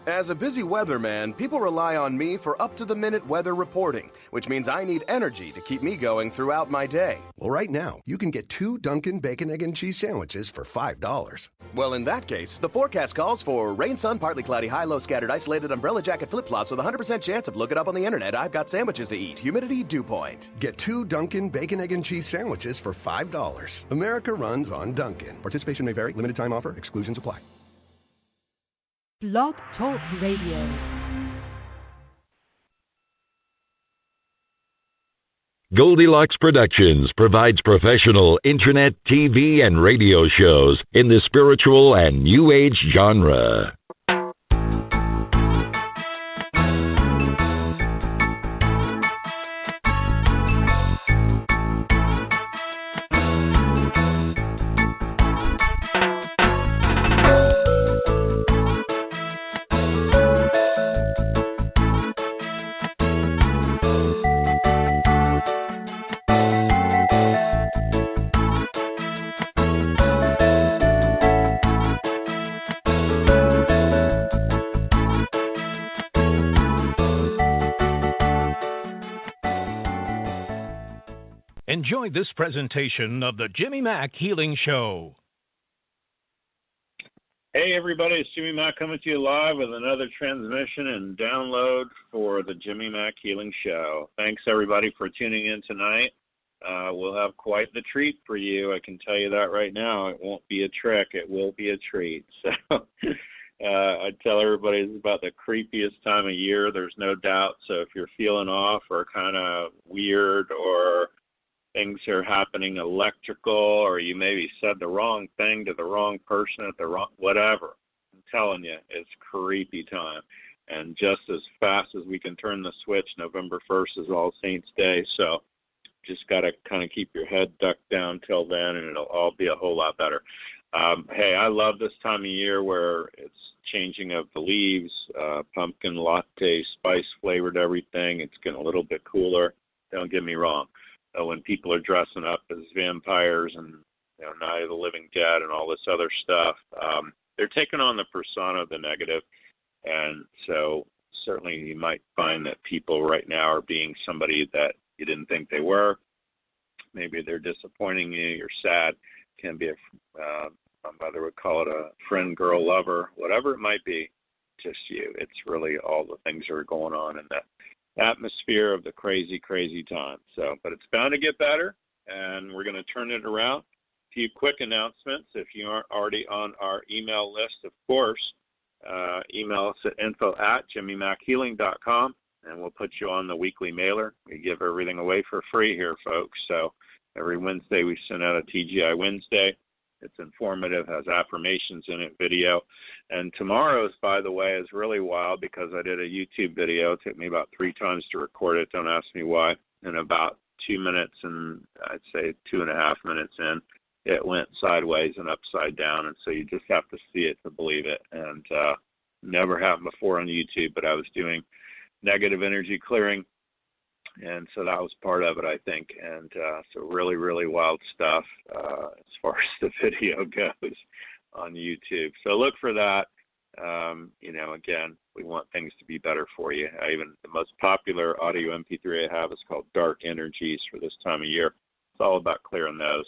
As a busy weatherman, people rely on me for up-to-the-minute weather reporting, which means I need energy to keep me going throughout my day. Well, right now, you can get 2 Dunkin' Bacon, Egg, and Cheese sandwiches for $5. Well, in that case, the forecast calls for rain, sun, partly cloudy, high-low, scattered, isolated, umbrella jacket, flip-flops with a 100% chance of look it up on the internet. I've got sandwiches to eat. Humidity, dew point. Get 2 Dunkin' Bacon, Egg, and Cheese sandwiches for $5. America runs on Dunkin'. Participation may vary. Limited time offer. Exclusions apply. Blog Talk Radio. Goldilocks Productions provides professional internet, TV, and radio shows in the spiritual and New Age genre. Enjoy this presentation of the Jimmy Mack Healing Show. Hey everybody, it's Jimmy Mack coming to you live with another transmission and download for the Jimmy Mack Healing Show. Thanks everybody for tuning in tonight. We'll have quite the treat for you. I can tell you that right now. It won't be a trick. It will be a treat. So I tell everybody it's about the creepiest time of year. There's no doubt. So if you're feeling off or kind of weird or things are happening electrical, or you maybe said the wrong thing to the wrong person at the wrong, whatever. I'm telling you, it's creepy time. And just as fast as we can turn the switch, November 1st is All Saints Day. So just got to kind of keep your head ducked down till then, and it'll all be a whole lot better. Hey, I love this time of year where it's changing of the leaves, pumpkin latte, spice flavored everything. It's getting a little bit cooler. Don't get me wrong. When people are dressing up as vampires and Night of the Living Dead and all this other stuff, they're taking on the persona of the negative. And so certainly you might find that people right now are being somebody that you didn't think they were. Maybe they're disappointing you, you're sad. Can be my mother would call it a friend, girl, lover, whatever it might be, just you. It's really all the things that are going on in that atmosphere of the crazy, crazy time. So, but it's bound to get better, and we're going to turn it around. A few quick announcements. If you aren't already on our email list, of course, email us at info@jimmymackhealing.com, and we'll put you on the weekly mailer. We give everything away for free here, folks. So every Wednesday we send out a TGI Wednesday. It's informative, has affirmations in it, video. And tomorrow's, by the way, is really wild because I did a YouTube video. It took me about 3 times to record it. Don't ask me why. In about 2 minutes and I'd say 2.5 minutes in, it went sideways and upside down. And so you just have to see it to believe it. And never happened before on YouTube, but I was doing negative energy clearing. And so that was part of it, I think. And so really, really wild stuff as far as the video goes on YouTube. So look for that. Again, we want things to be better for you. The most popular audio MP3 I have is called Dark Energies for this time of year. It's all about clearing those.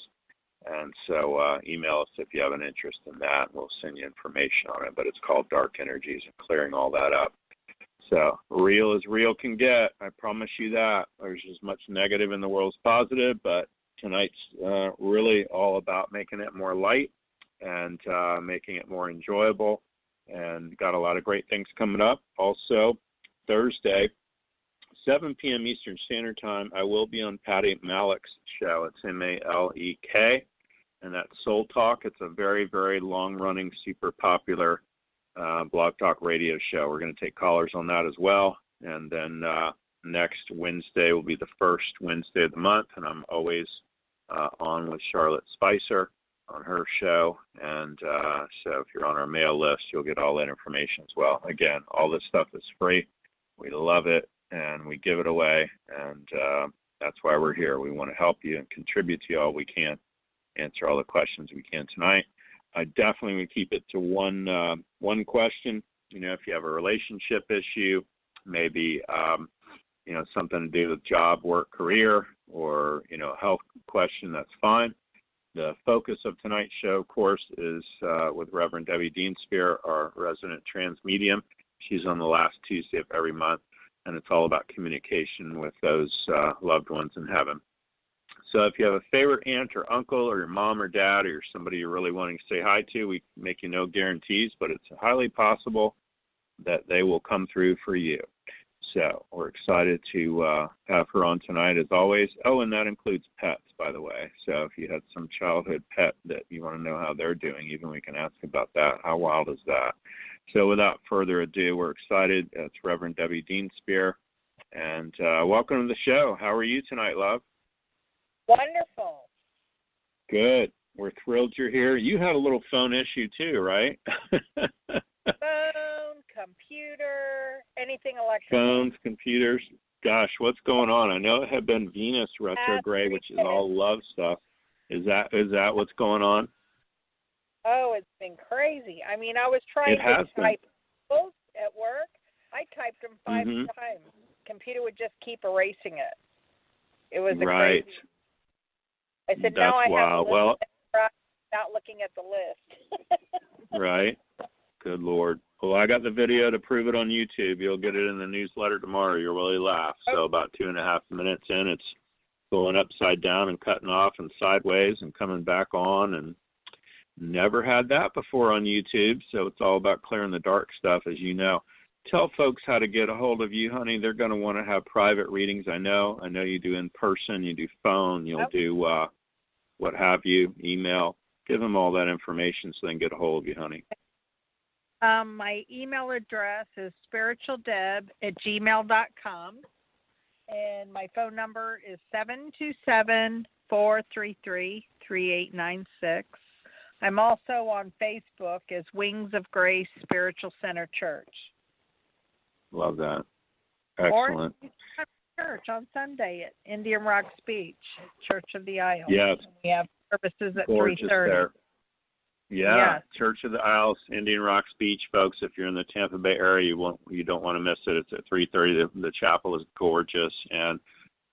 And so email us if you have an interest in that. We'll send you information on it. But it's called Dark Energies and clearing all that up. So real as real can get. I promise you that. There's as much negative in the world as positive, but tonight's really all about making it more light and making it more enjoyable. And got a lot of great things coming up. Also, Thursday, 7 p.m. Eastern Standard Time, I will be on Patty Malik's show. It's Malek, and that's Soul Talk. It's a very, very long-running, super popular Blog Talk radio show. We're going to take callers on that as well. And then next Wednesday will be the first Wednesday of the month, and I'm always on with Charlotte Spicer on her show. And so if you're on our mail list, you'll get all that information as well. Again, all this stuff is free. We love it, and we give it away. And that's why we're here. We want to help you and contribute to you all we can, answer all the questions we can tonight. I definitely would keep it to one question. if you have a relationship issue, maybe, something to do with job, work, career, or, health question, that's fine. The focus of tonight's show, of course, is with Reverend Debbie Dienstbier, our resident trans medium. She's on the last Tuesday of every month, and it's all about communication with those loved ones in heaven. So if you have a favorite aunt or uncle or your mom or dad or somebody you're really wanting to say hi to, we make you no guarantees, but it's highly possible that they will come through for you. So we're excited to have her on tonight as always. Oh, and that includes pets, by the way. So if you had some childhood pet that you want to know how they're doing, even we can ask about that. How wild is that? So without further ado, we're excited. It's Reverend Debbie Dienstbier. And welcome to the show. How are you tonight, love? Wonderful. Good. We're thrilled you're here. You had a little phone issue too, right? Phone, computer, anything electronic. Phones, computers. Gosh, what's going on? I know it had been Venus retrograde, which is all love stuff. Is that what's going on? Oh, it's been crazy. I mean, I was trying to type both at work. I typed them 5 times. Computer would just keep erasing it. It was crazy. I said, now I have to list without looking at the list. Right. Good Lord. Well, I got the video to prove it on YouTube. You'll get it in the newsletter tomorrow. You'll really laugh. So about 2.5 minutes in, it's going upside down and cutting off and sideways and coming back on, and never had that before on YouTube. So it's all about clearing the dark stuff, as you know. Tell folks how to get a hold of you, honey. They're going to want to have private readings. I know you do in person, you do phone, you'll do what have you, email. Give them all that information so they can get a hold of you, honey. My email address is spiritualdeb@gmail.com, and my phone number is 727-433-3896. I'm also on Facebook as Wings of Grace Spiritual Center Church. Love that. Excellent. Or church on Sunday at Indian Rocks Beach, Church of the Isles. Yes. We have services at 3:30. There. Yeah, yes. Church of the Isles, Indian Rocks Beach, folks. If you're in the Tampa Bay area, you don't want to miss it. It's at 3:30. The chapel is gorgeous, and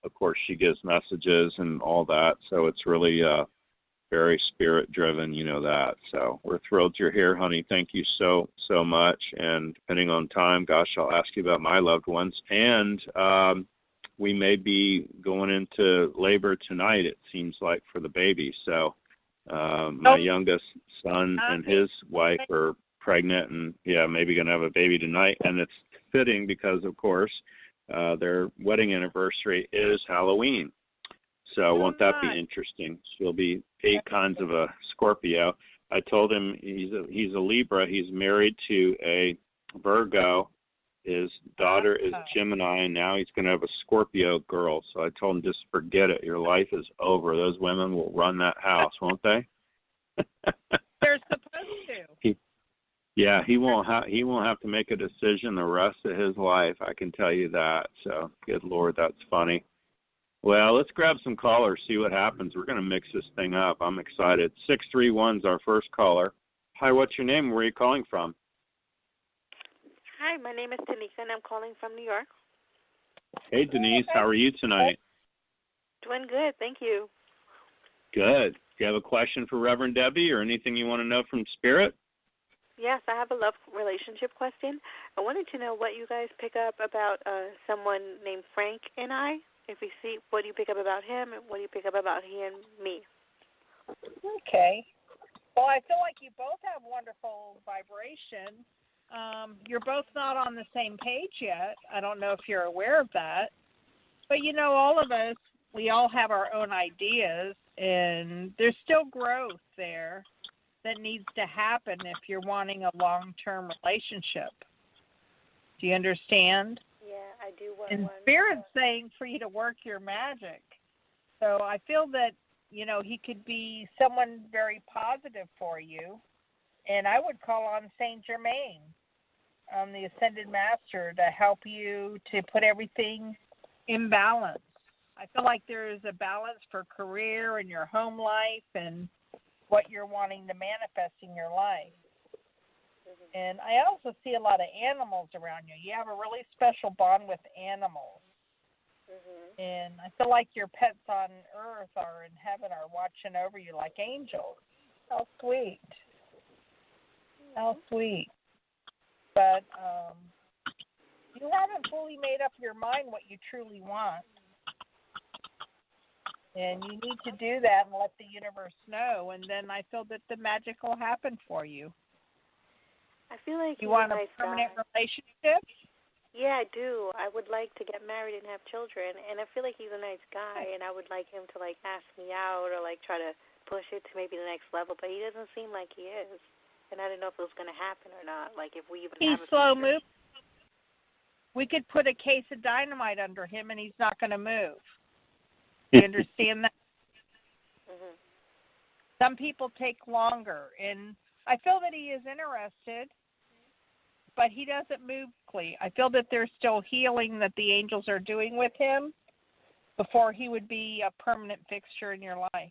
of course she gives messages and all that. So it's really very spirit driven, you know that. So we're thrilled you're here, honey. Thank you so much. And depending on time, gosh, I'll ask you about my loved ones. And we may be going into labor tonight, it seems like, for the baby. So my youngest son and his wife are pregnant and, maybe going to have a baby tonight. And it's fitting because, of course, their wedding anniversary is Halloween. So won't that be interesting? She'll be 8 kinds of a Scorpio. I told him he's a Libra. He's married to a Virgo. His daughter is Gemini, and now he's going to have a Scorpio girl. So I told him, just forget it. Your life is over. Those women will run that house, won't they? They're supposed to. He won't have to make a decision the rest of his life. I can tell you that. So good Lord, that's funny. Well, let's grab some callers, see what happens. We're going to mix this thing up. I'm excited. 631's our first caller. Hi, what's your name? Where are you calling from? Hi, my name is Denise, and I'm calling from New York. Hey, Denise. How are you tonight? Doing good, thank you. Good. Do you have a question for Reverend Debbie or anything you want to know from Spirit? Yes, I have a love relationship question. I wanted to know what you guys pick up about someone named Frank and I. If you see, what do you pick up about him, and what do you pick up about he and me? Okay. Well, I feel like you both have wonderful vibration. You're both not on the same page yet. I don't know if you're aware of that. But, all of us, we all have our own ideas, and there's still growth there that needs to happen if you're wanting a long-term relationship. Do you understand? Yeah, I do want and one. Spirit's saying for you to work your magic. So I feel that, he could be someone very positive for you. And I would call on Saint Germain, the Ascended Master, to help you to put everything in balance. I feel like there is a balance for career and your home life and what you're wanting to manifest in your life. And I also see a lot of animals around you. You have a really special bond with animals. And I feel like your pets on earth or in heaven are watching over you like angels. How sweet. How sweet. But you haven't fully made up your mind what you truly want. And you need to do that and let the universe know. And then I feel that the magic will happen for you. I feel like you want a permanent relationship? Yeah, I do. I would like to get married and have children, and I feel like he's a nice guy, and I would like him to, like, ask me out or, like, try to push it to maybe the next level, but he doesn't seem like he is, and I didn't know if it was going to happen or not, like, if we even have a slow future. move. We could put a case of dynamite under him, and he's not going to move. You understand that? Some people take longer, and I feel that he is interested, but he doesn't move quickly. I feel that there's still healing that the angels are doing with him before he would be a permanent fixture in your life.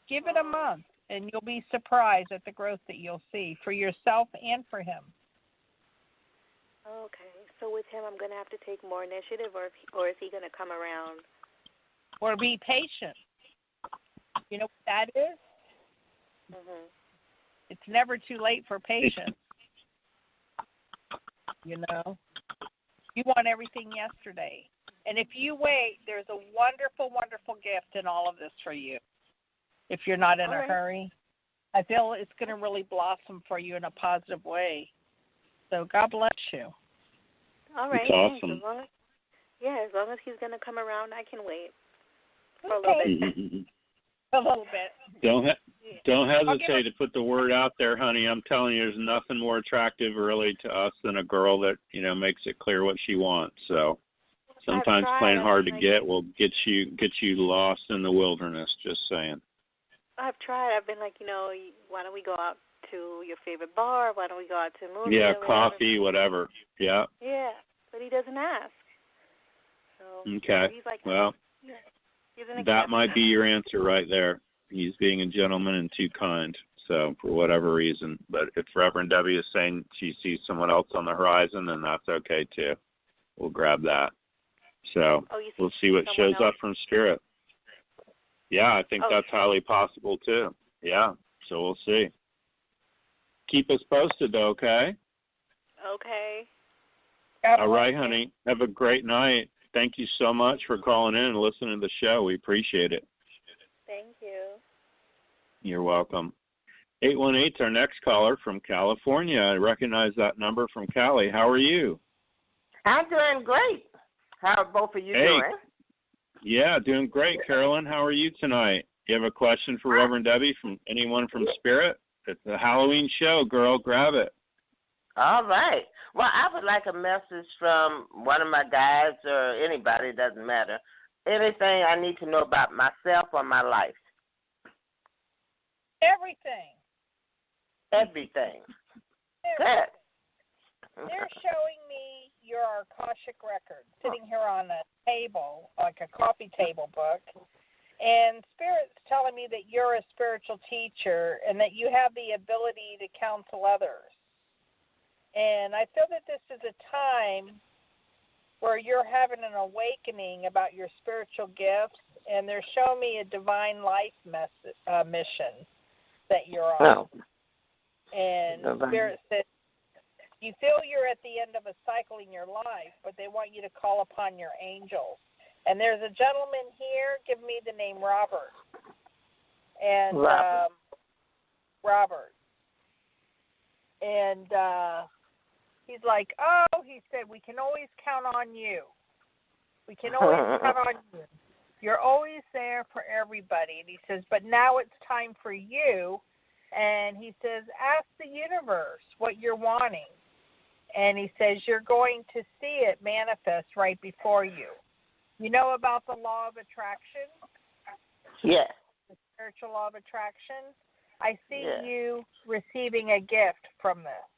Give it a month, and you'll be surprised at the growth that you'll see for yourself and for him. Okay, so with him, I'm going to have to take more initiative, or is he going to come around? Or be patient. You know what that is? It's never too late for patience. You know? You want everything yesterday. And if you wait, there's a wonderful, wonderful gift in all of this for you. If you're not in a hurry. I feel it's going to really blossom for you in a positive way. So God bless you. All right. It's awesome. As long as he's going to come around, I can wait. For okay. a little bit. A little bit. Don't hesitate to put the word out there, honey. I'm telling you, there's nothing more attractive really to us than a girl that, you know, makes it clear what she wants. So sometimes playing hard to get will get you lost in the wilderness, just saying. I've tried. I've been like, you know, why don't we go out to your favorite bar? Why don't we go out to a movie? Yeah, coffee, whatever. Yeah. Yeah, but he doesn't ask. So okay. He's like, well, that might be your answer right there. He's being a gentleman and too kind, so for whatever reason. But if Reverend Debbie is saying she sees someone else on the horizon, then that's okay too. We'll grab that. So we'll see what shows up from Spirit. Yeah, I think that's highly possible too. Yeah, so we'll see. Keep us posted, though, okay? Okay. All right, honey. Have a great night. Thank you so much for calling in and listening to the show. We appreciate it. Thank you. You're welcome. 818 is our next caller from California. I recognize that number from Cali. How are you? I'm doing great. How are both of you doing? Yeah, doing great. Carolyn, how are you tonight? You have a question for Reverend Debbie from anyone from Spirit? It's a Halloween show, girl. Grab it. All right. Well, I would like a message from one of my guides or anybody, doesn't matter. Anything I need to know about myself or my life. Everything. Everything. Good. They're showing me your Akashic record sitting here on a table, like a coffee table book. And Spirit's telling me that you're a spiritual teacher and that you have the ability to counsel others. And I feel that this is a time where you're having an awakening about your spiritual gifts, and they're showing me a divine life mission that you're on. And Spirit says, you feel you're at the end of a cycle in your life, but they want you to call upon your angels. And there's a gentleman here, give me the name Robert. And Robert. And he's like, he said, we can always count on you. We can always count on you. You're always there for everybody. And he says, but now it's time for you. And he says, ask the universe what you're wanting. And he says, you're going to see it manifest right before you. You know about the law of attraction? Yes. The spiritual law of attraction? I see you receiving a gift from this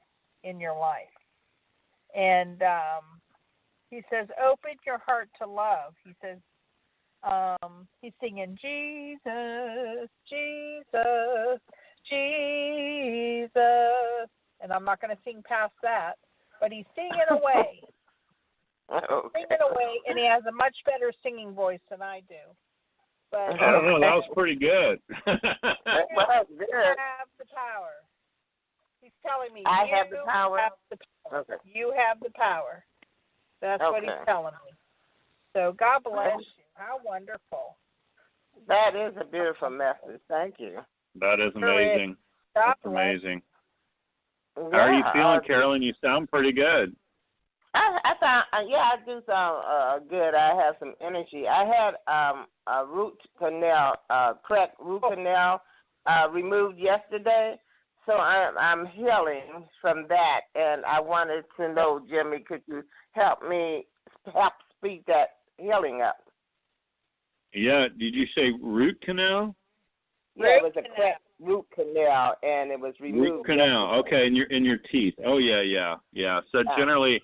in your life. And he says, open your heart to love. He says, he's singing, Jesus, Jesus, Jesus. and I'm not going to sing past that, but he's singing away. Okay. Singing away, and he has a much better singing voice than I do. But I don't know. That was pretty good. Well, you good. have the power. He's telling me, I you have the power. have the power. Okay. You have the power. That's what he's telling me. So God bless you. How wonderful. That is a beautiful message. Thank you. That is amazing. God That's amazing. Yeah, How are you feeling, Carolyn? You sound pretty good. I found, I do sound good. I have some energy. I had a root canal, cracked root canal removed yesterday, so I'm healing from that. And I wanted to know, Jimmy, could you help speed that healing up? Yeah. Did you say root canal? Yeah, it was a cracked root canal, and it was removed. Root canal. Okay, in your teeth. Oh yeah. So generally,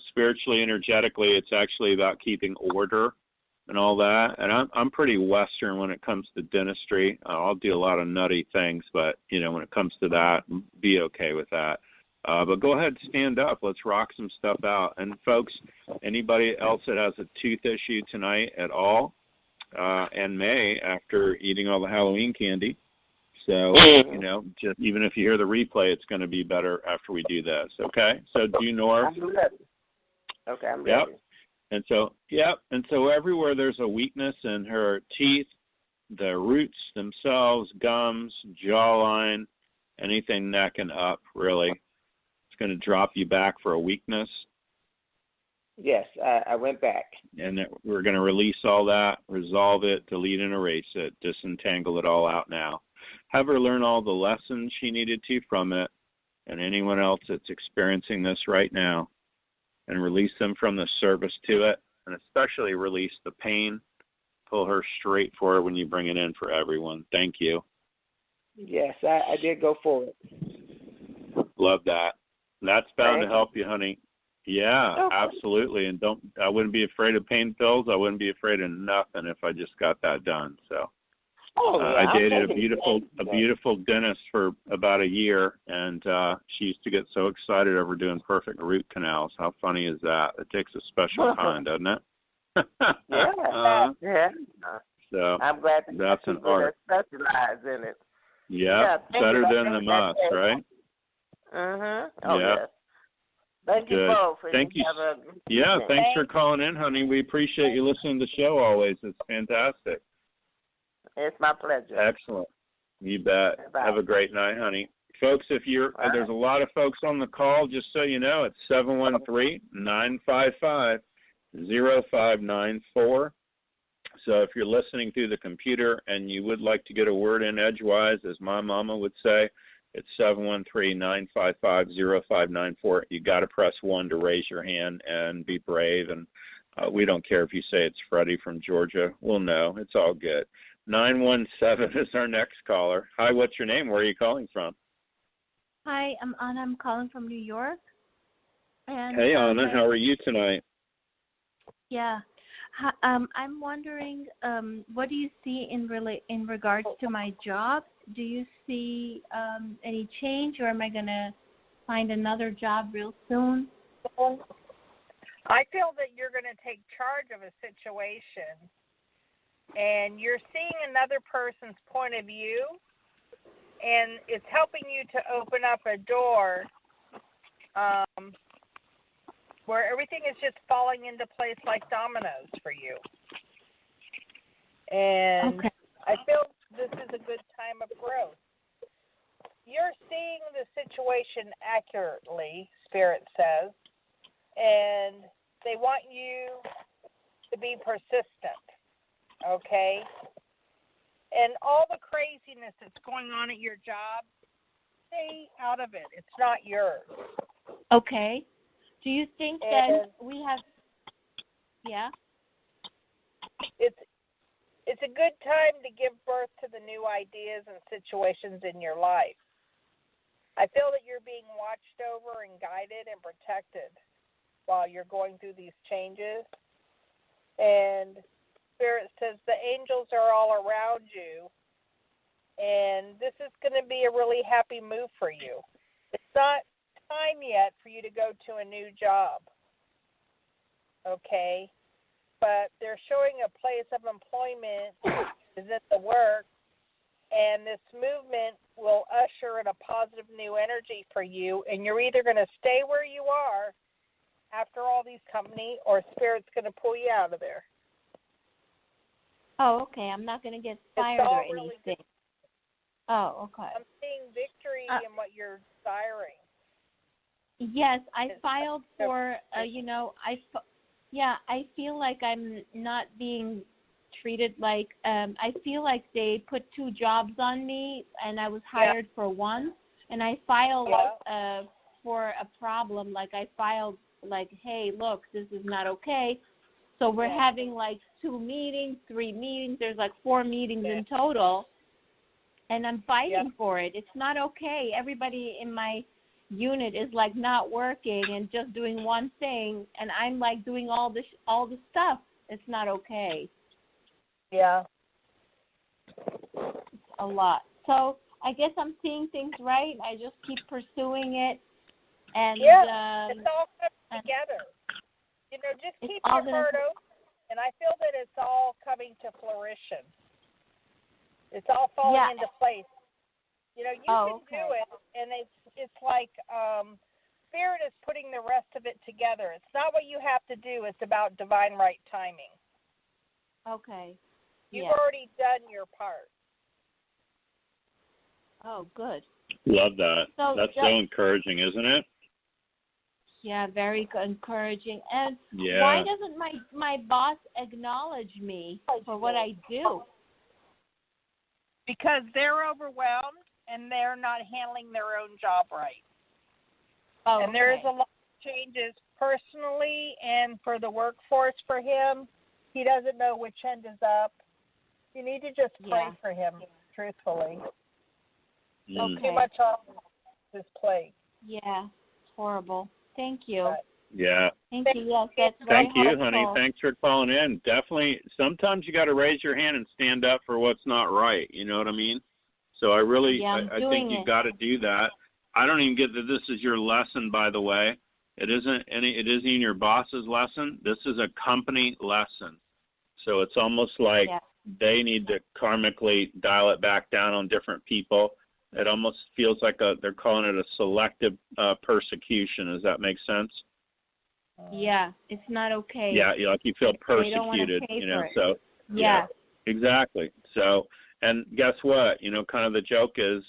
spiritually, energetically, it's actually about keeping order and all that. And I'm pretty Western when it comes to dentistry. I'll do a lot of nutty things, but when it comes to that, be okay with that. But go ahead, stand up. Let's rock some stuff out. And folks, anybody else that has a tooth issue tonight at all, and may after eating all the Halloween candy. So, just even if you hear the replay, it's going to be better after we do this. Okay? So due north. I'm ready. Okay, I'm Yep. ready. And so everywhere there's a weakness in her teeth, the roots themselves, gums, jawline, anything neck and up, really, it's going to drop you back for a weakness. Yes, I went back. And we're going to release all that, resolve it, delete and erase it, disentangle it all out now. Have her learn all the lessons she needed to from it, and anyone else that's experiencing this right now, and release them from the service to it, and especially release the pain. Pull her straight for it when you bring it in for everyone. Thank you. Yes, I did go for it. Love that. That's bound Thank to help you, honey. Yeah, okay. Absolutely. And I wouldn't be afraid of pain pills. I wouldn't be afraid of nothing if I just got that done. So I dated a beautiful dentist for about a year, and she used to get so excited over doing perfect root canals. How funny is that? It takes a special kind, doesn't it? Yeah. So I'm glad that's an art. Specialize in it. Yeah, better than the must, right? Oh, yeah. Yes. Thank you Good. both. Thank you. Thanks for calling in, honey. We appreciate you listening to the show always. It's fantastic. It's my pleasure. Excellent. You bet. Bye. Have a great night, honey. Folks, there's a lot of folks on the call, just so you know, it's 713-955-0594. So if you're listening through the computer and you would like to get a word in edgewise, as my mama would say, it's 713-955-0594. You got to press 1 to raise your hand and be brave. And we don't care if you say it's Freddie from Georgia. We'll know. It's all good. 917 is our next caller. Hi, what's your name? Where are you calling from? Hi, I'm Anna. I'm calling from New York. And, hey, Anna. How are you tonight? Yeah. I'm wondering, what do you see in regards to my job? Do you see any change, or am I going to find another job real soon? I feel that you're going to take charge of a situation, and you're seeing another person's point of view, and it's helping you to open up a door where everything is just falling into place like dominoes for you. And okay. I feel this is a good time of growth. You're seeing the situation accurately, Spirit says, and they want you to be persistent, okay? And all the craziness that's going on at your job, stay out of it. It's not yours. Okay. Do you think that we have, yeah? It's a good time to give birth to the new ideas and situations in your life. I feel that you're being watched over and guided and protected while you're going through these changes. And Spirit says the angels are all around you, and this is going to be a really happy move for you. not time yet for you to go to a new job. Okay? But they're showing a place of employment is at the work, and this movement will usher in a positive new energy for you, and you're either going to stay where you are after all these company, or Spirit's going to pull you out of there. Oh, okay. I'm not going to get fired or anything. Really oh, okay. I'm seeing victory in what you're desiring. Yes, I filed for, I feel like I'm not being treated like, I feel like they put 2 jobs on me, and I was hired for one, and I filed for a problem. Like, I filed, like, hey, look, this is not okay. So we're having, like, 2 meetings, 3 meetings. There's, like, 4 meetings in total, and I'm fighting for it. It's not okay. Everybody in my unit is, like, not working and just doing one thing, and I'm, like, doing all the stuff. It's not okay. Yeah. It's a lot. So I guess I'm seeing things right. I just keep pursuing it. And it's all coming together. Just keep your heart open. And I feel that it's all coming to fruition. It's all falling into place. You can do it, and it's like Spirit is putting the rest of it together. It's not what you have to do. It's about divine right timing. Okay. You've already done your part. Oh, good. Love that. That's so encouraging, isn't it? Yeah, very encouraging. And why doesn't my boss acknowledge me for what I do? Because they're overwhelmed and they're not handling their own job right. Oh, and there is a lot of changes personally and for the workforce for him. He doesn't know which end is up. You need to just pray for him, truthfully. Okay. Too much on his plate. Yeah, it's horrible. Thank you. Yeah. Thank you. Yes, that's very Thank you, helpful. honey. Thanks for calling in. Definitely, sometimes you got to raise your hand and stand up for what's not right. You know what I mean? So I really, I think you've got to do that. I don't even get that this is your lesson, by the way. It isn't even your boss's lesson. This is a company lesson. So it's almost like they need to karmically dial it back down on different people. It almost feels like they're calling it a selective persecution. Does that make sense? Yeah, it's not okay. Yeah, like you feel persecuted, they don't want to pay for it. So yeah, exactly. So, and guess what? Kind of the joke is,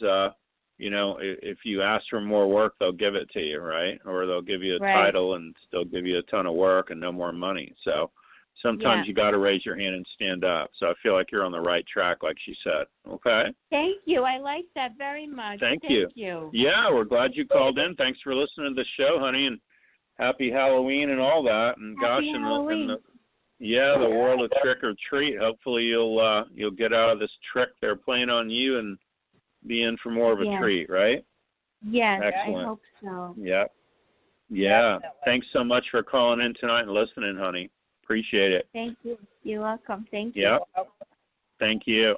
if you ask for more work, they'll give it to you, right? Or they'll give you a title and still give you a ton of work and no more money. So sometimes you got to raise your hand and stand up. So I feel like you're on the right track, like she said. Okay? Thank you. I like that very much. Thank you. Yeah, we're glad you called in. Thanks for listening to the show, honey, and happy Halloween and all that. And happy Halloween. The world of trick or treat. Hopefully you'll get out of this trick they're playing on you and be in for more of a treat, right? Yes, excellent. I hope so. Yep. Yeah. Thanks so much for calling in tonight and listening, honey. Appreciate it. Thank you. You're welcome. Thank you. Yep. Thank you.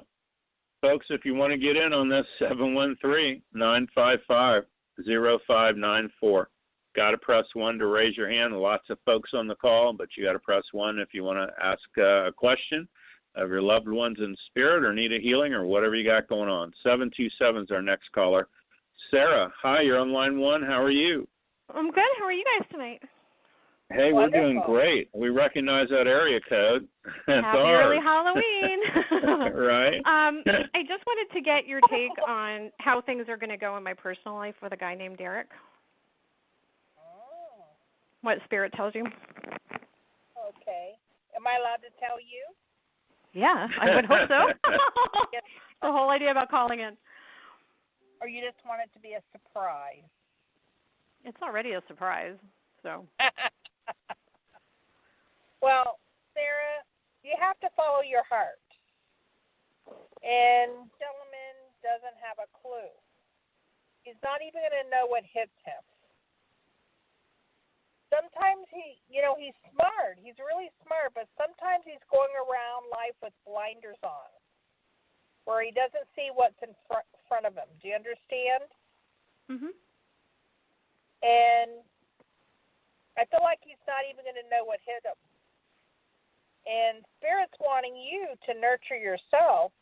Folks, if you want to get in on this, 713-955-0594. Got to press 1 to raise your hand. Lots of folks on the call, but you got to press 1 if you want to ask a question of your loved ones in spirit or need a healing or whatever you got going on. 727 is our next caller. Sarah, hi, you're on line 1. How are you? I'm good. How are you guys tonight? Hey, we're doing great. We recognize that area code. Happy early Halloween. Right. I just wanted to get your take on how things are going to go in my personal life with a guy named Derek. What Spirit tells you. Okay. Am I allowed to tell you? Yeah, I would hope so. The whole idea about calling in. Or you just want it to be a surprise? It's already a surprise, so. Well, Sarah, you have to follow your heart. And Solomon doesn't have a clue. He's not even going to know what hits him. Sometimes he's smart. He's really smart, but sometimes he's going around life with blinders on, where he doesn't see what's in front of him. Do you understand? Mhm. And I feel like he's not even going to know what hit him. And Spirit's wanting you to nurture yourself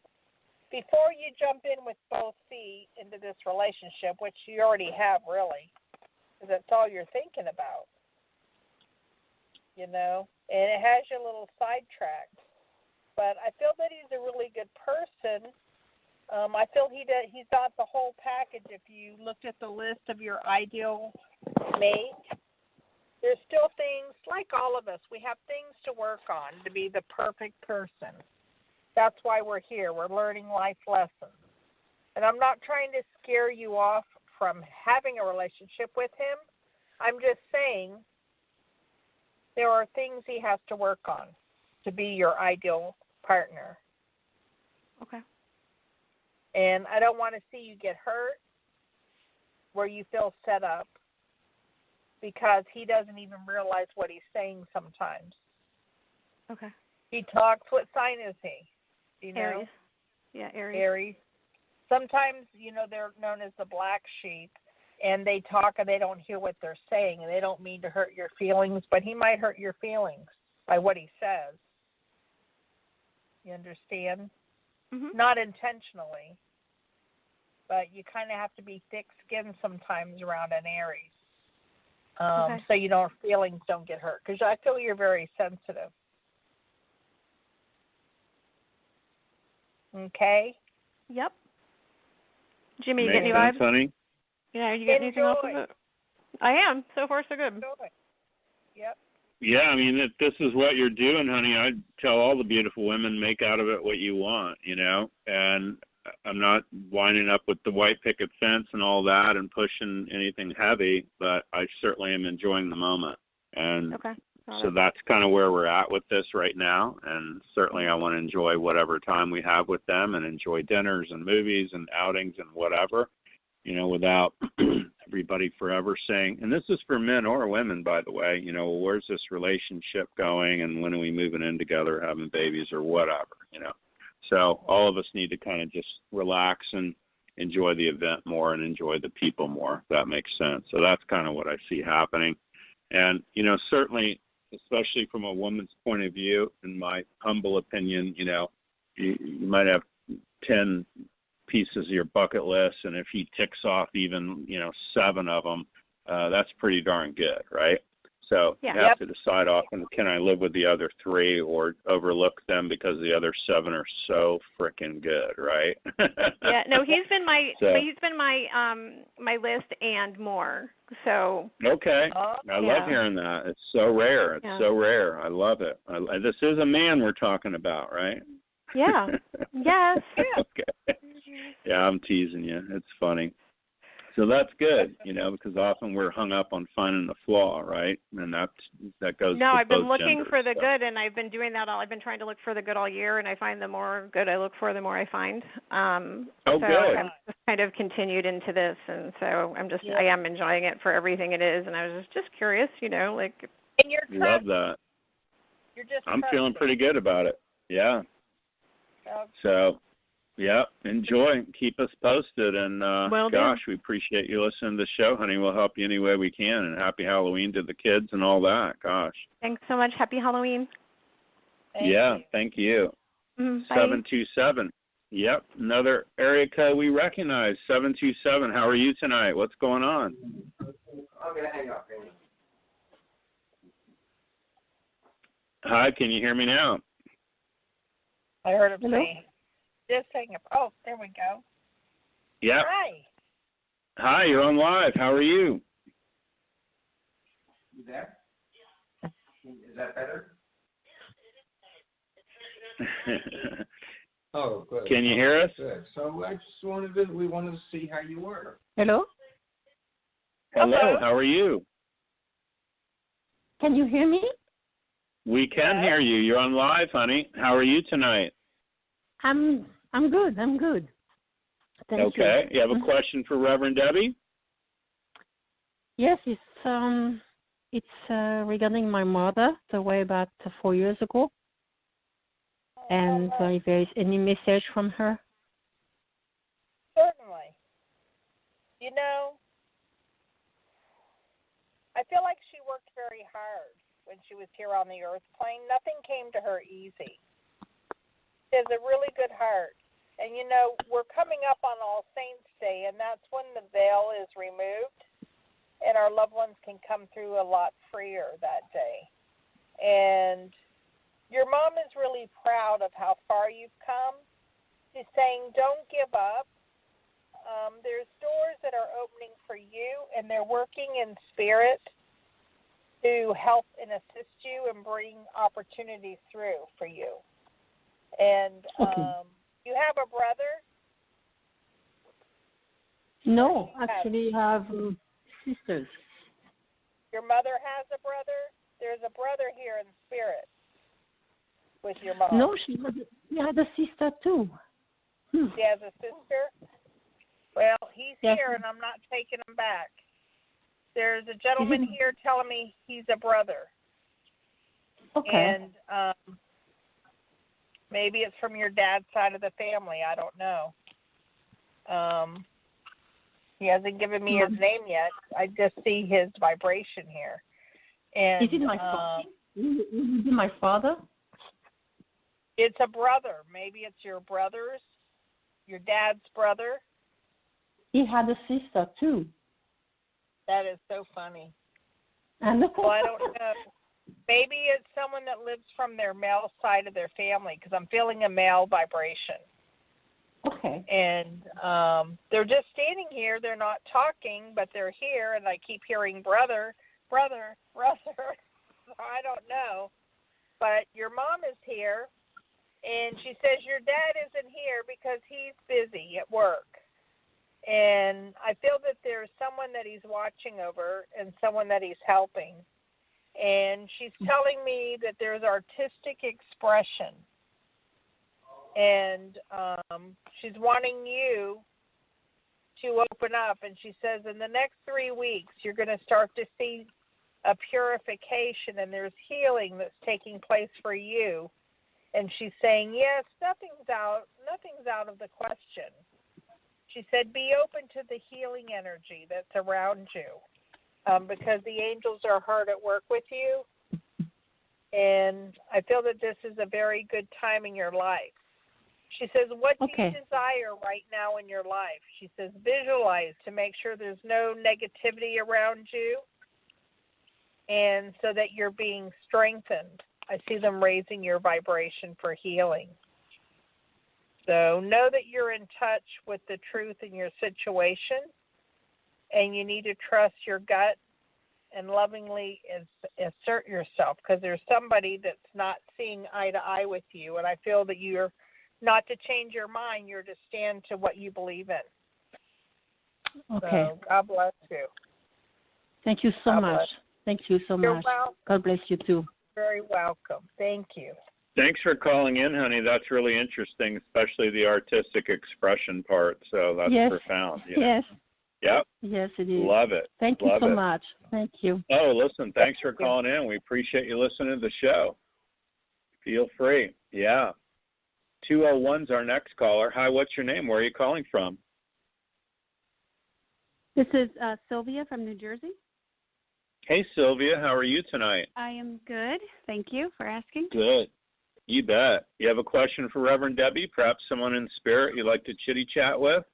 before you jump in with both feet into this relationship, which you already have, really, because that's all you're thinking about, you know, and it has you a little sidetracked. But I feel that he's a really good person. I feel he's got the whole package. If you looked at the list of your ideal mate, there's still things, like all of us, we have things to work on to be the perfect person. That's why we're here. We're learning life lessons. And I'm not trying to scare you off from having a relationship with him. I'm just saying there are things he has to work on to be your ideal partner. Okay. And I don't want to see you get hurt where you feel set up because he doesn't even realize what he's saying sometimes. Okay. He talks. What sign is he? Do you know? Aries. Yeah, Aries. Aries. Sometimes, you know, they're known as the black sheep, and they talk and they don't hear what they're saying, and they don't mean to hurt your feelings, but he might hurt your feelings by what he says. You understand? Mm-hmm. Not intentionally, but you kind of have to be thick-skinned sometimes around an Aries, Okay. so feelings don't get hurt. Because I feel you're very sensitive. Okay. Yep. Jimmy, you Makes get any sense, vibes? honey. Yeah, you get anything else of it? I am. So far, so good. Enjoy. Yep. Yeah, I mean, if this is what you're doing, honey, I'd tell all the beautiful women, make out of it what you want, you know? And I'm not winding up with the white picket fence and all that and pushing anything heavy, but I certainly am enjoying the moment. And Okay. so that's kind of where we're at with this right now. And certainly I want to enjoy whatever time we have with them and enjoy dinners and movies and outings and whatever, you know, without everybody forever saying, and this is for men or women, by the way, you know, where's this relationship going and when are we moving in together, having babies or whatever, you know. So all of us need to kind of just relax and enjoy the event more and enjoy the people more, if that makes sense. So that's kind of what I see happening. And, you know, certainly, especially from a woman's point of view, in my humble opinion, you know, you might have 10 pieces of your bucket list, and if he ticks off even, you know, 7 of them, that's pretty darn good, right? So Yeah. you have to decide often, can I live with the other 3 or overlook them because the other 7 are so freaking good, right? Yeah, no, he's been my my list and more. So okay, I yeah. love hearing that. It's so rare. It's Yeah. so rare. I love it. This is a man we're talking about, right? Yeah. Yes. Okay. Yeah, I'm teasing you. It's funny. So that's good, you know, because often we're hung up on finding the flaw, right? And that goes. No, to I've been both looking genders, for the so. good, and I've been doing that all. I've been trying to look for the good all year, and I find the more good I look for, the more I find. Oh, so good. I've just kind of continued into this, and so I am enjoying it for everything it is, and I was just curious, you know, like. And you're Love that. You're just. I'm feeling pretty good about it. Yeah. Okay. So. Yeah, enjoy. Keep us posted, and gosh, we appreciate you listening to the show, honey. We'll help you any way we can, and happy Halloween to the kids and all that. Gosh. Thanks so much. Happy Halloween. Thank you. Thank you. Bye. 727. Yep, another area code we recognize. 727. How are you tonight? What's going on? I'm gonna hang up. Hi, can you hear me now? I heard him Hello? say. Just hang up. Oh, there we go. Yeah. Hi. Hi, you're on live. How are you? You there? Is that better? Oh, good. Can you hear us? Good. So I just wanted to see how you were. Hello? Hello. How are you? Can you hear me? We can hear you. You're on live, honey. How are you tonight? I'm good. I'm good. Thank you. Okay. You have a question for Reverend Debbie? Yes, it's regarding my mother, way about 4 years ago. And if there is any message from her. Certainly. You know, I feel like she worked very hard when she was here on the earth plane. Nothing came to her easy. She has a really good heart. And, you know, we're coming up on All Saints Day, and that's when the veil is removed, and our loved ones can come through a lot freer that day. And your mom is really proud of how far you've come. She's saying, don't give up. There's doors that are opening for you, and they're working in spirit to help and assist you and bring opportunities through for you. And you have a brother? No, actually I have sisters. Your mother has a brother? There's a brother here in spirit with your mom. No, she had a sister too. She has a sister? Well, he's here, and I'm not taking him back. There's a gentleman here telling me he's a brother. Okay. And maybe it's from your dad's side of the family. I don't know. He hasn't given me his name yet. I just see his vibration here. And is it my father? Is it my father? It's a brother. Maybe it's your brother's, your dad's brother. He had a sister too. That is so funny. Well, I don't know. Maybe it's someone that lives from their male side of their family, because I'm feeling a male vibration. Okay. And they're just standing here. They're not talking, but they're here, and I keep hearing brother, brother, brother. I don't know. But your mom is here, and she says your dad isn't here because he's busy at work. And I feel that there's someone that he's watching over and someone that he's helping. And she's telling me that there's artistic expression. And she's wanting you to open up. And she says in the next 3 weeks, you're going to start to see a purification, and there's healing that's taking place for you. And she's saying, yes, nothing's out of the question. She said, be open to the healing energy that's around you, because the angels are hard at work with you. And I feel that this is a very good time in your life. She says, what do you desire right now in your life? She says, visualize to make sure there's no negativity around you, and so that you're being strengthened. I see them raising your vibration for healing. So know that you're in touch with the truth in your situation, and you need to trust your gut and lovingly assert yourself, because there's somebody that's not seeing eye to eye with you, and I feel that you're not to change your mind, you're to stand to what you believe in. Okay. So God bless you. Thank you so much. Thank you so You're much. welcome. God bless you too. Very welcome. Thank you. Thanks for calling in, honey. That's really interesting, especially the artistic expression part. So that's profound. Yes. Yep. Yes, it is. Love it. Thank you so much. Thank you. Oh, listen, thanks for calling in. We appreciate you listening to the show. Feel free. Yeah. 201's our next caller. Hi, what's your name? Where are you calling from? This is Sylvia from New Jersey. Hey, Sylvia. How are you tonight? I am good. Thank you for asking. Good. You bet. You have a question for Reverend Debbie? Perhaps someone in spirit you'd like to chitty-chat with?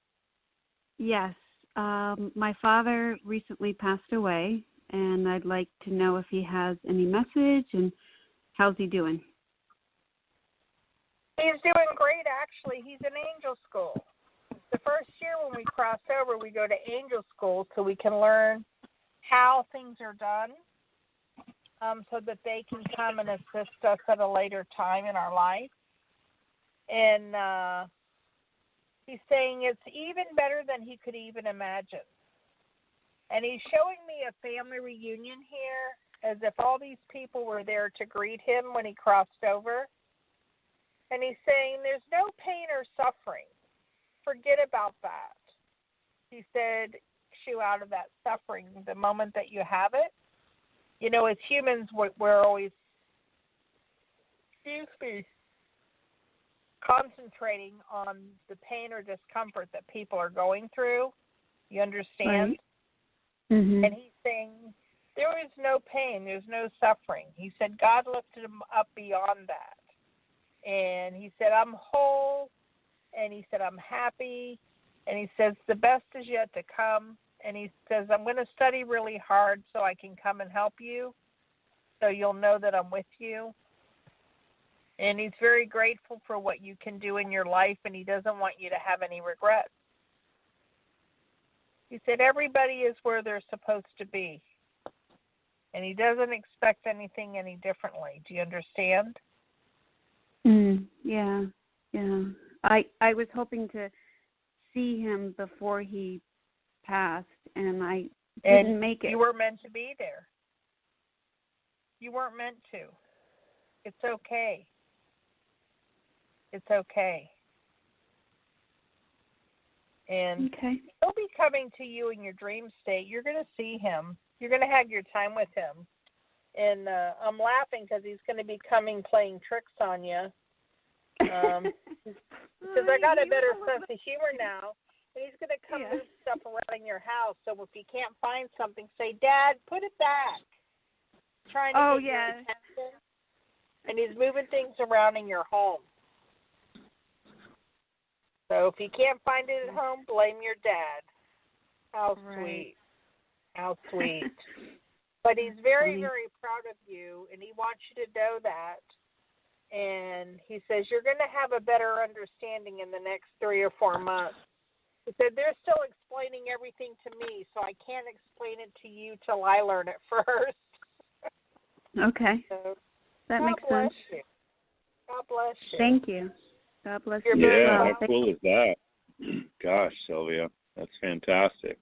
Yes. My father recently passed away, and I'd like to know if he has any message, and how's he doing? He's doing great, actually. He's in angel school. The first year when we cross over, we go to angel school so we can learn how things are done, so that they can come and assist us at a later time in our life. And he's saying it's even better than he could even imagine. And he's showing me a family reunion here, as if all these people were there to greet him when he crossed over. And he's saying there's no pain or suffering. Forget about that. He said, you out of that suffering the moment that you have it. You know, as humans, we're always, concentrating on the pain or discomfort that people are going through. You understand? Right. Mm-hmm. And he's saying there is no pain. There's no suffering. He said God lifted him up beyond that. And he said, I'm whole. And he said, I'm happy. And he says, the best is yet to come. And he says, I'm going to study really hard so I can come and help you, so you'll know that I'm with you. And he's very grateful for what you can do in your life, and he doesn't want you to have any regrets. He said, everybody is where they're supposed to be. And he doesn't expect anything any differently. Do you understand? Yeah. I was hoping to see him before he passed, and I didn't make it. You were meant to be there. You weren't meant to. It's okay. It's okay. And he'll be coming to you in your dream state. You're going to see him. You're going to have your time with him. And I'm laughing because he's going to be coming playing tricks on you. Because I got a better sense of humor now. And he's going to come move stuff around in your house. So if you can't find something, say, Dad, put it back. Trying to get your attention. And he's moving things around in your home. So if you can't find it at home, blame your dad. How sweet. How sweet. But he's very, very proud of you, and he wants you to know that. And he says you're going to have a better understanding in the next 3 or 4 months. He said they're still explaining everything to me, so I can't explain it to you till I learn it first. Okay. So, that makes sense. You. God bless you. Thank you. God bless you. Yeah, how cool is that? Gosh, Sylvia, that's fantastic.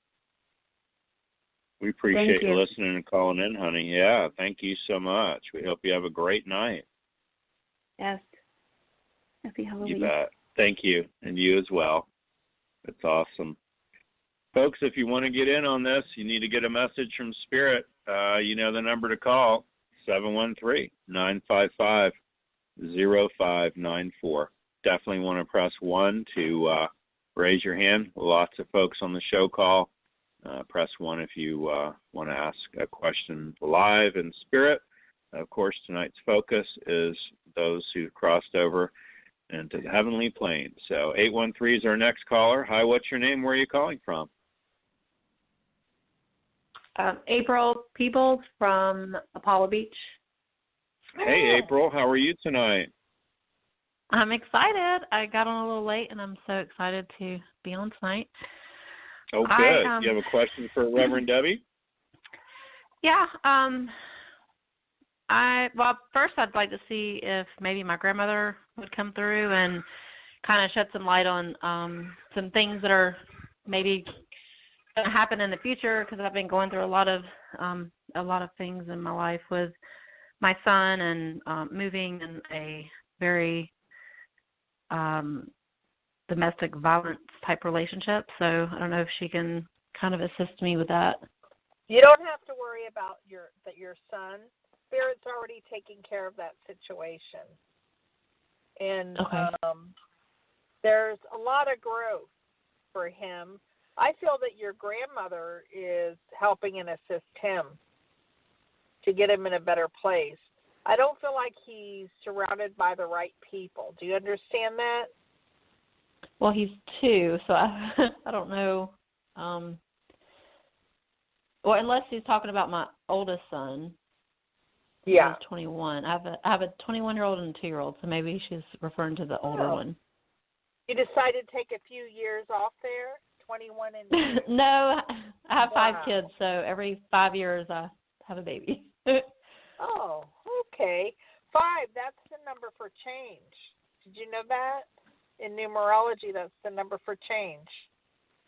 We appreciate you listening and calling in, honey. Yeah, thank you so much. We hope you have a great night. Yes. Happy Halloween. You bet. Thank you, and you as well. That's awesome. Folks, if you want to get in on this, you need to get a message from Spirit. You know the number to call, 713-955-0594. Definitely want to press 1 to raise your hand. Lots of folks on the show call. Press 1 if you want to ask a question live in Spirit. Of course, tonight's focus is those who crossed over into the heavenly plane. So 813 is our next caller. Hi, what's your name? Where are you calling from? April Peebles from Apollo Beach. Hey, April. How are you tonight? I'm excited. I got on a little late, and I'm so excited to be on tonight. Oh, good. You have a question for Reverend Debbie? Yeah. First I'd like to see if maybe my grandmother would come through and kind of shed some light on some things that are maybe going to happen in the future, because I've been going through a lot of things in my life with my son and moving in a very domestic violence type relationship. So I don't know if she can kind of assist me with that. You don't have to worry about your son. Spirit's already taking care of that situation. And there's a lot of growth for him. I feel that your grandmother is helping and assist him to get him in a better place. I don't feel like he's surrounded by the right people. Do you understand that? Well, he's 2, so I don't know. Well, unless he's talking about my oldest son. Yeah. He's 21. I have a 21-year-old and a 2-year-old, so maybe she's referring to the older one. You decided to take a few years off there? 21 and 2? No, I have 5 kids, so every 5 years I have a baby. Oh, okay. 5, that's the number for change. Did you know that? In numerology, that's the number for change.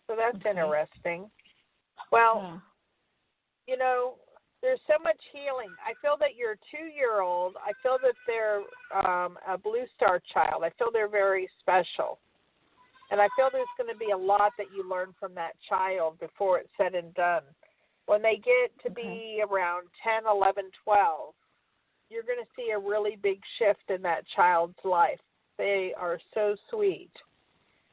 So that's interesting. Well, you know, there's so much healing. I feel that your 2-year-old, I feel that they're a Blue Star child. I feel they're very special. And I feel there's going to be a lot that you learn from that child before it's said and done. When they get to be around 10, 11, 12, you're going to see a really big shift in that child's life. They are so sweet.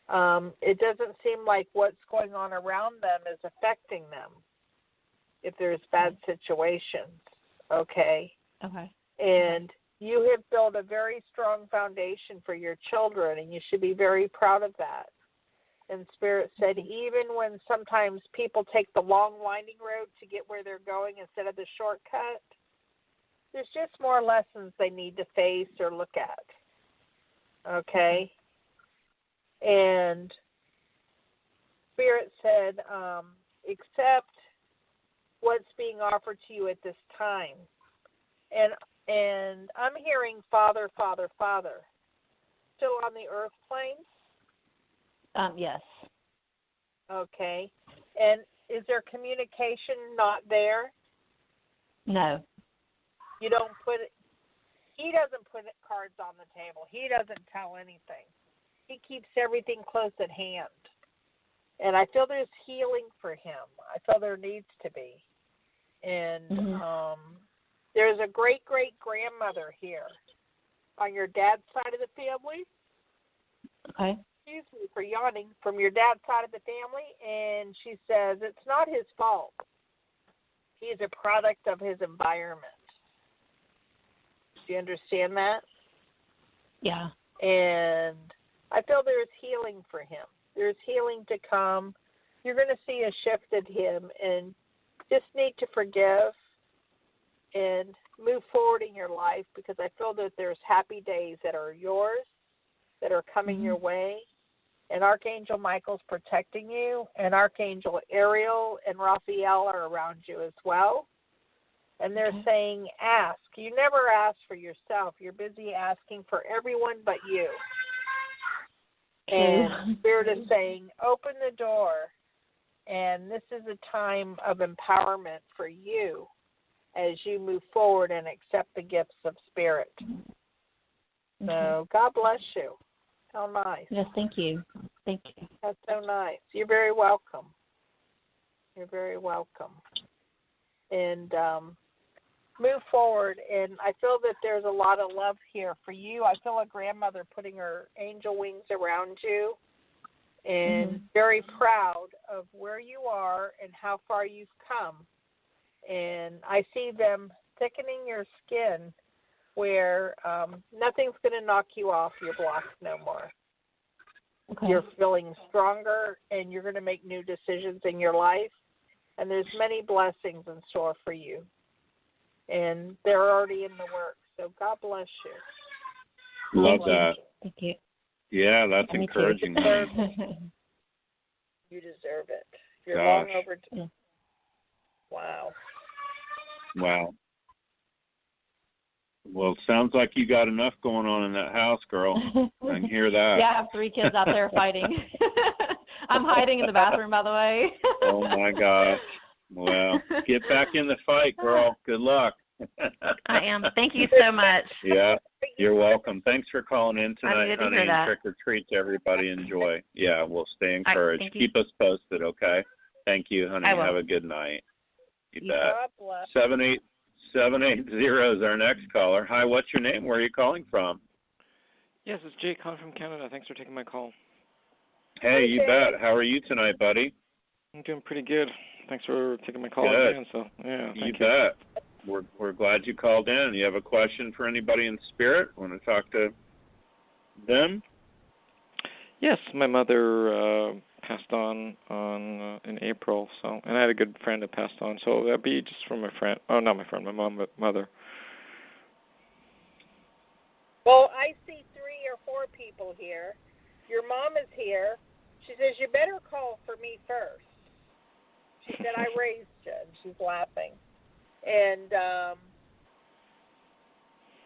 It doesn't seem like what's going on around them is affecting them. if there's bad situations, okay? Okay. And you have built a very strong foundation for your children, and you should be very proud of that. And Spirit said, even when sometimes people take the long, winding road to get where they're going instead of the shortcut, there's just more lessons they need to face or look at, okay? And Spirit said, accept what's being offered to you at this time. And I'm hearing Father, Father, Father. Still on the earth plane? Yes. Okay. And is there communication not there? No. You don't put it, he doesn't put cards on the table. He doesn't tell anything. He keeps everything close at hand. And I feel there's healing for him. I feel there needs to be. And there's a great-great-grandmother here on your dad's side of the family. Okay. Excuse me for yawning. From your dad's side of the family. And she says it's not his fault. He's a product of his environment. Do you understand that? Yeah. And I feel there's healing for him. There's healing to come. You're going to see a shift in him, and just need to forgive and move forward in your life, because I feel that there's happy days that are yours, that are coming your way. And Archangel Michael's protecting you, and Archangel Ariel and Raphael are around you as well. And they're saying, ask. You never ask for yourself. You're busy asking for everyone but you. And Spirit is saying, open the door. And this is a time of empowerment for you as you move forward and accept the gifts of Spirit. So God bless you. How nice. Yes, thank you. Thank you. That's so nice. You're very welcome. You're very welcome. And move forward. And I feel that there's a lot of love here for you. I feel a grandmother putting her angel wings around you, and very proud of where you are and how far you've come. And I see them thickening your skin where nothing's going to knock you off your blocks no more. Okay. You're feeling stronger, and you're going to make new decisions in your life. And there's many blessings in store for you. And they're already in the works. So God bless you. Love that. Thank you. Yeah, that's encouraging. You deserve it. You're Gosh. long overdue. Wow. Wow. Well, it sounds like you got enough going on in that house, girl. I can hear that. Yeah, I have 3 kids out there fighting. I'm hiding in the bathroom, by the way. Oh, my gosh. Well, get back in the fight, girl. Good luck. I am. Thank you so much. Yeah, you're welcome. Thanks for calling in I tonight, needed to honey, hear and that. trick or treat to everybody. Enjoy. Yeah, we'll stay encouraged. Thank you. Keep us posted, okay? Thank you, honey. I will. Have a good night. You bet. God bless. 78780 is our next caller. Hi, what's your name? Where are you calling from? Yes, it's Jake calling from Canada. Thanks for taking my call. Hey, you bet. How are you tonight, buddy? I'm doing pretty good. Thanks for taking my call Good. again. So, yeah, You thank you. bet. We're glad you called in. You have a question for anybody in spirit? Want to talk to them? Yes, my mother passed on in April. So, and I had a good friend that passed on. So that'd be just from my friend. Oh, not my friend, my mom, but mother. Well, I see 3 or 4 people here. Your mom is here. She says, you better call for me first. She said, I raised you, and she's laughing. And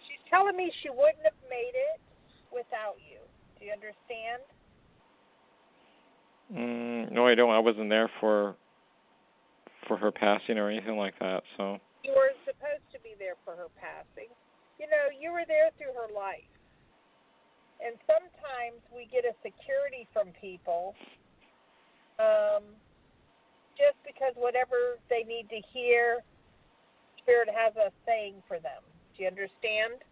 she's telling me she wouldn't have made it without you. Do you understand? No, I don't. I wasn't there for her passing or anything like that. So You were supposed to be there for her passing. You know, you were there through her life. And sometimes we get a security from people just because whatever they need to hear, Spirit has a saying for them. Do you understand?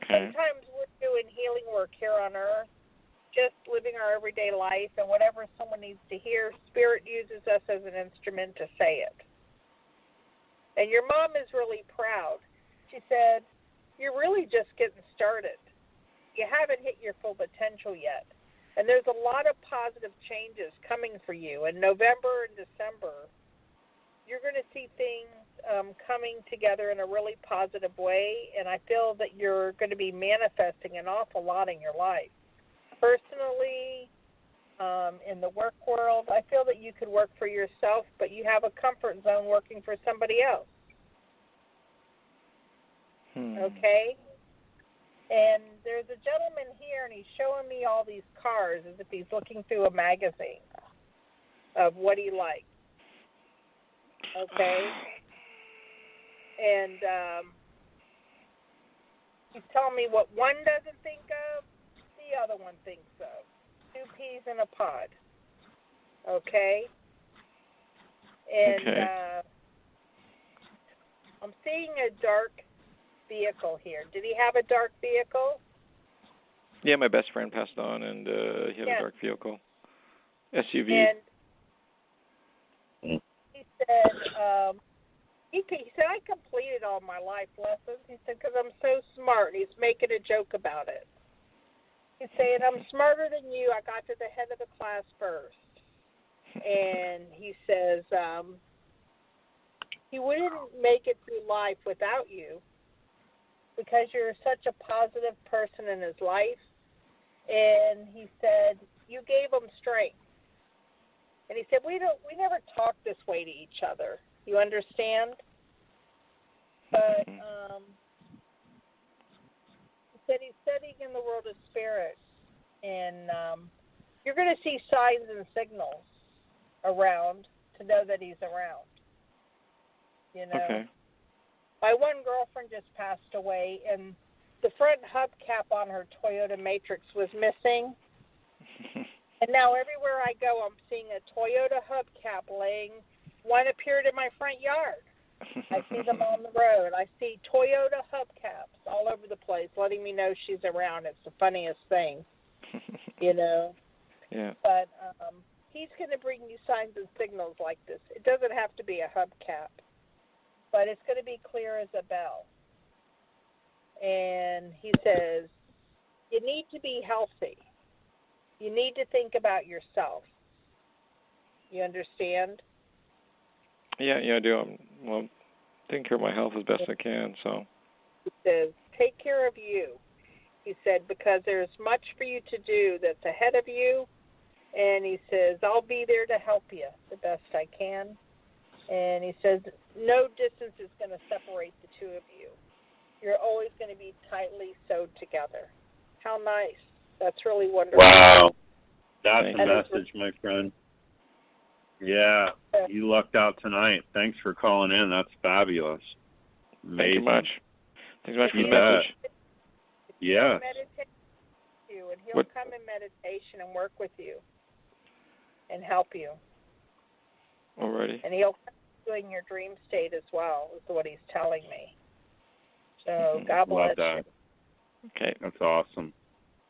okay. Sometimes we're doing healing work here on Earth, just living our everyday life, and whatever someone needs to hear, Spirit uses us as an instrument to say it. And your mom is really proud. She said, you're really just getting started. You haven't hit your full potential yet. And there's a lot of positive changes coming for you. In November and December, you're going to see things coming together in a really positive way, and I feel that you're going to be manifesting an awful lot in your life. Personally, in the work world, I feel that you could work for yourself, but you have a comfort zone working for somebody else. Okay? And there's a gentleman here, and he's showing me all these cars as if he's looking through a magazine of what he likes. Okay? And he's telling me what one doesn't think of, the other one thinks of. 2 peas in a pod. Okay? And I'm seeing a dark vehicle here. Did he have a dark vehicle? Yeah, my best friend passed on, and he had a dark vehicle. SUV. And he said, he said, I completed all my life lessons. He said, because I'm so smart. He's making a joke about it. He's saying, I'm smarter than you. I got to the head of the class first. And he says, he wouldn't make it through life without you because you're such a positive person in his life. And he said, you gave him strength. And he said, we never talk this way to each other. You understand? But he said he's studying in the world of spirit, and you're going to see signs and signals around to know that he's around. You know? Okay. My one girlfriend just passed away, and the front hubcap on her Toyota Matrix was missing. And now everywhere I go, I'm seeing a Toyota hubcap laying. One appeared in my front yard. I see them on the road. I see Toyota hubcaps all over the place, letting me know she's around. It's the funniest thing, you know. Yeah. But he's going to bring you signs and signals like this. It doesn't have to be a hubcap, but it's going to be clear as a bell. And he says, you need to be healthy. You need to think about yourself. You understand? Yeah, I do. I'm taking care of my health as best I can. So he says, take care of you. He said, because there's much for you to do that's ahead of you. And he says, I'll be there to help you the best I can. And he says, no distance is going to separate the two of you. You're always going to be tightly sewed together. How nice. That's really wonderful. Wow. That's a message, my friend. Yeah, you lucked out tonight. Thanks for calling in. That's fabulous. Amazing. Thank you much. Thanks so much for the message. Yeah. And he'll come in meditation and work with you and help you. Alrighty. And he'll come doing your dream state as well, is what he's telling me. So God bless Love that. you. Okay. That's awesome.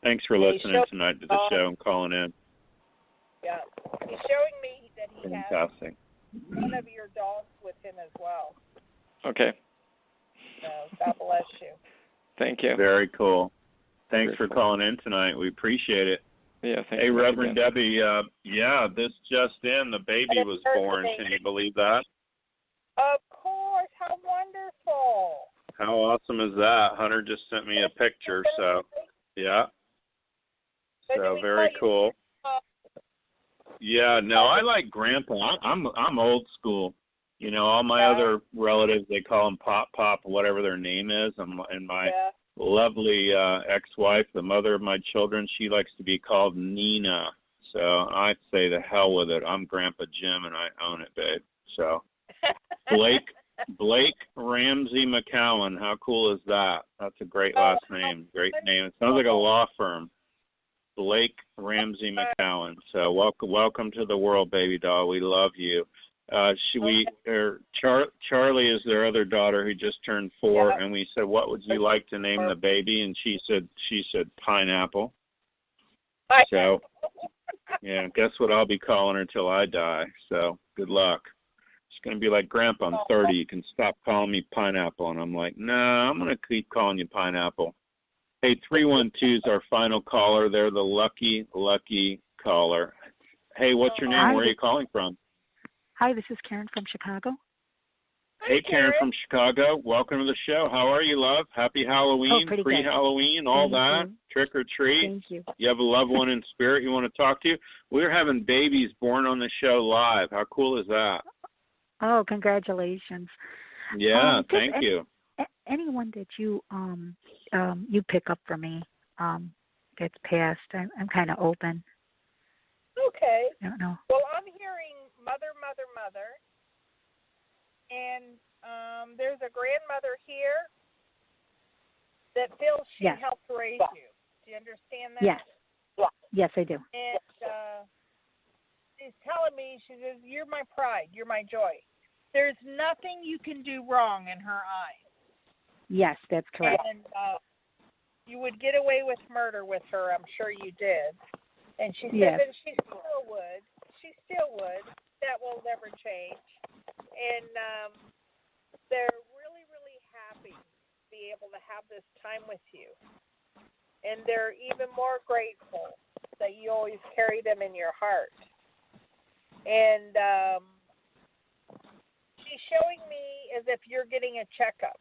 Thanks for listening tonight to the show and calling in. Yeah. He's showing me that he Fantastic. has one of your dogs with him as well. Okay. So God bless you. Thank you. Very cool. Thanks for calling in tonight. We appreciate it. Yeah, thank you. Hey, Reverend Debbie, this just in, the baby was born. Can you believe that? Of course. How wonderful. How awesome is that? Hunter just sent me a picture, so, yeah. So, very cool. Yeah, no, I like Grandpa. I'm old school. You know, all my other relatives, they call him Pop, whatever their name is. And my lovely ex-wife, the mother of my children, she likes to be called Nina. So I say the hell with it. I'm Grandpa Jim, and I own it, babe. So Blake Ramsey McCowan. How cool is that? That's a great last name. Great name. It sounds like a law firm. Blake Ramsey McCowan. So welcome to the world, baby doll. We love you. Charlie is their other daughter who just turned 4, and we said, what would you like to name the baby? And she said Pineapple. So, yeah, guess what I'll be calling her till I die. So, good luck. It's going to be like, Grandpa, I'm 30. You can stop calling me Pineapple. And I'm like, no, I'm going to keep calling you Pineapple. Hey, 312 is our final caller. They're the lucky caller. Hey, what's your name? Hi. Where are you calling from? Hi, this is Karen from Chicago. Hey, Karen from Chicago. Welcome to the show. How are you, love? Happy Halloween, pretty pre-Halloween, all Thank that. you. Trick or treat. Thank you. You have a loved one in spirit you want to talk to? We're having babies born on the show live. How cool is that? Oh, congratulations. Yeah, thank you. Anyone that you you pick up for me that's passed, I'm kind of open. Okay. I don't know. Well, I'm hearing mother. And there's a grandmother here that feels she Yes. helped raise you. Do you understand that? Yes. Yes, I do. And she's telling me, she says, you're my pride, you're my joy. There's nothing you can do wrong in her eyes. Yes, that's correct. And you would get away with murder with her, I'm sure you did. And she said Yes. that she still would. She still would. That will never change. And they're really, really happy to be able to have this time with you. And they're even more grateful that you always carry them in your heart. And she's showing me as if you're getting a checkup.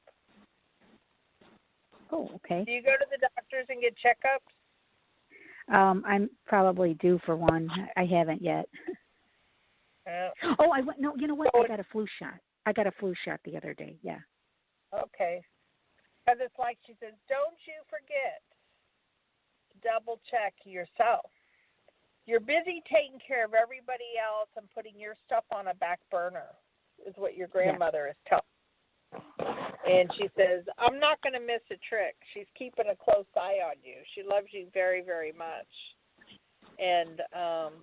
Oh, okay. Do you go to the doctors and get checkups? I'm probably due for one. I haven't yet. Oh, I went. No, you know what? I got a flu shot. I got a flu shot the other day. Yeah. Okay. Because it's like she says, don't you forget to double check yourself. You're busy taking care of everybody else and putting your stuff on a back burner, is what your grandmother is telling. And she says, I'm not going to miss a trick. She's keeping a close eye on you. She loves you very, very much. And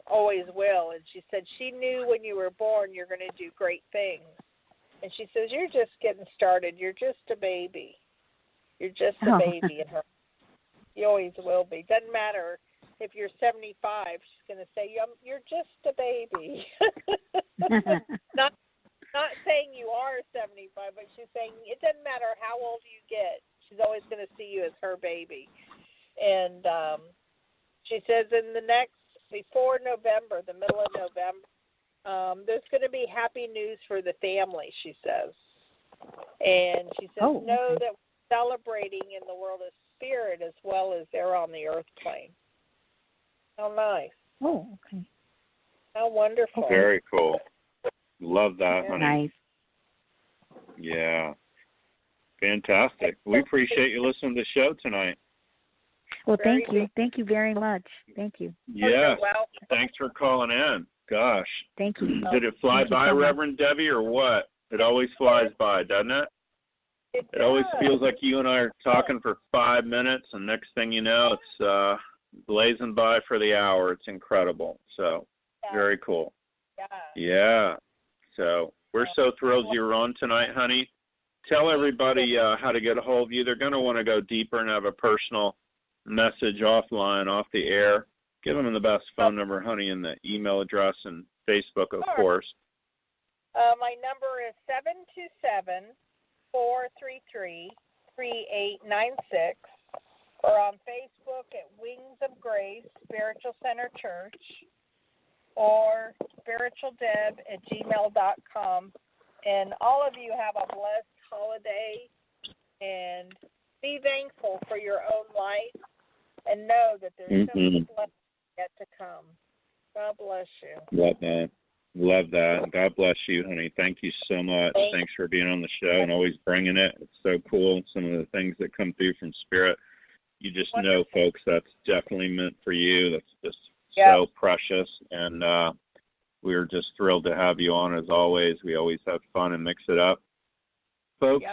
always will. And she said she knew when you were born you're going to do great things. And she says, you're just getting started. You're just a baby. You're just a baby in her. You always will be. Doesn't matter if you're 75. She's going to say, you're just a baby. Not saying you are 75, but she's saying it doesn't matter how old you get. She's always going to see you as her baby. And she says before November, the middle of November, there's going to be happy news for the family, she says. And she says, know that we're celebrating in the world of spirit as well as they're on the earth plane. How nice. Oh, okay. How wonderful. Very cool. Love that, honey. Nice. Yeah. Fantastic. We appreciate you listening to the show tonight. Well, thank you. Thank you very much. Thank you. Yeah. Thanks for calling in. Gosh. Thank you. Did it fly by, Reverend Debbie, or what? It always flies by, doesn't it? It always feels like you and I are talking for 5 minutes, and next thing you know, it's blazing by for the hour. It's incredible. So, very cool. Yeah. So, we're so thrilled you were on tonight, honey. Tell everybody how to get a hold of you. They're going to want to go deeper and have a personal message offline, off the air. Give them the best phone number, honey, and the email address and Facebook, of course. My number is 727-433-3896, or on Facebook at Wings of Grace Spiritual Center Church, or spiritualdeb@gmail.com. And all of you have a blessed holiday, and be thankful for your own life, and know that there's so much blessing yet to come. God bless you. Love that. God bless you, honey. Thank you so much. Thanks for being on the show and always bringing it. It's so cool, some of the things that come through from Spirit. You just know, folks, that's definitely meant for you. That's just so precious. And we're just thrilled to have you on, as always. We always have fun and mix it up. Folks,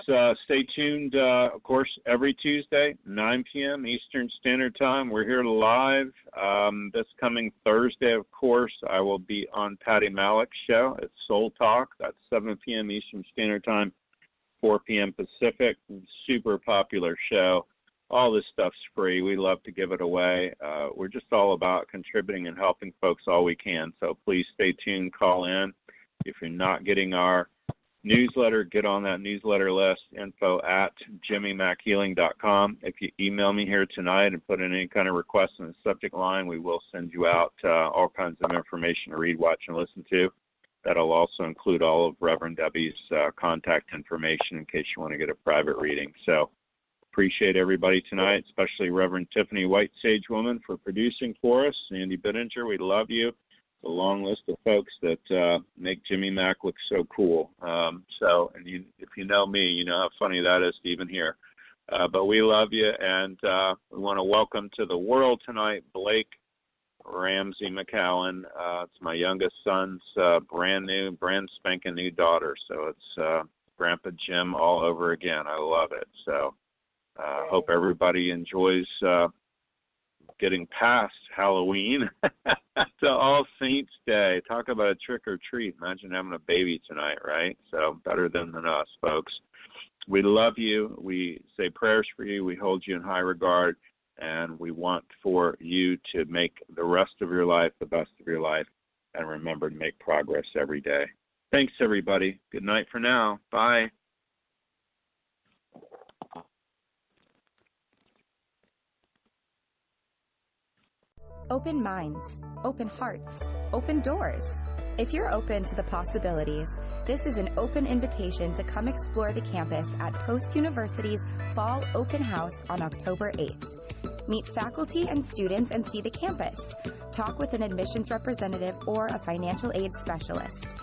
stay tuned, of course, every Tuesday, 9 p.m. Eastern Standard Time. We're here live. This coming Thursday, of course, I will be on Patty Malick's show at Soul Talk. That's 7 p.m. Eastern Standard Time, 4 p.m. Pacific. Super popular show. all this stuff's free. We love to give it away. We're just all about contributing and helping folks all we can. So please stay tuned, call in. If you're not getting our newsletter, get on that newsletter list, info@jimmymackhealing.com. If you email me here tonight and put in any kind of request in the subject line, we will send you out all kinds of information to read, watch, and listen to. That'll also include all of Reverend Debbie's contact information in case you want to get a private reading. So appreciate everybody tonight, especially Reverend Tiffany White Sage Woman for producing for us. Sandy Bittinger, we love you. A long list of folks that make Jimmy Mack look so cool. And if you know me, you know how funny that is to even hear. But we love you, and we want to welcome to the world tonight Blake Ramsey McCowan. It's my youngest son's brand spanking new daughter. So it's Grandpa Jim all over again. I love it. So hope everybody enjoys getting past Halloween to All Saints Day. Talk about a trick or treat. Imagine having a baby tonight, right? So better than us, folks. We love you. We say prayers for you. We hold you in high regard. And we want for you to make the rest of your life the best of your life. And remember to make progress every day. Thanks, everybody. Good night for now. Bye. Open minds, open hearts, open doors. If you're open to the possibilities, this is an open invitation to come explore the campus at Post University's Fall Open House on October 8th. Meet faculty and students and see the campus. Talk with an admissions representative or a financial aid specialist.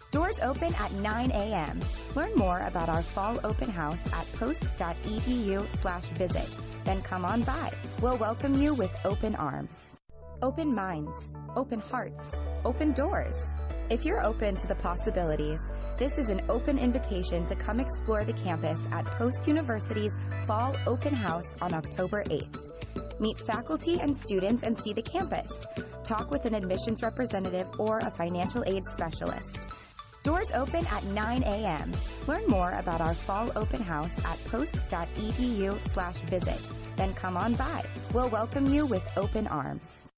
Doors open at 9 a.m. Learn more about our Fall Open House at post.edu/visit. Then come on by. We'll welcome you with open arms. Open minds, open hearts, open doors. If you're open to the possibilities, this is an open invitation to come explore the campus at Post University's Fall Open House on October 8th. Meet faculty and students and see the campus. Talk with an admissions representative or a financial aid specialist. Doors open at 9 a.m. Learn more about our Fall Open House at post.edu/visit. Then come on by. We'll welcome you with open arms.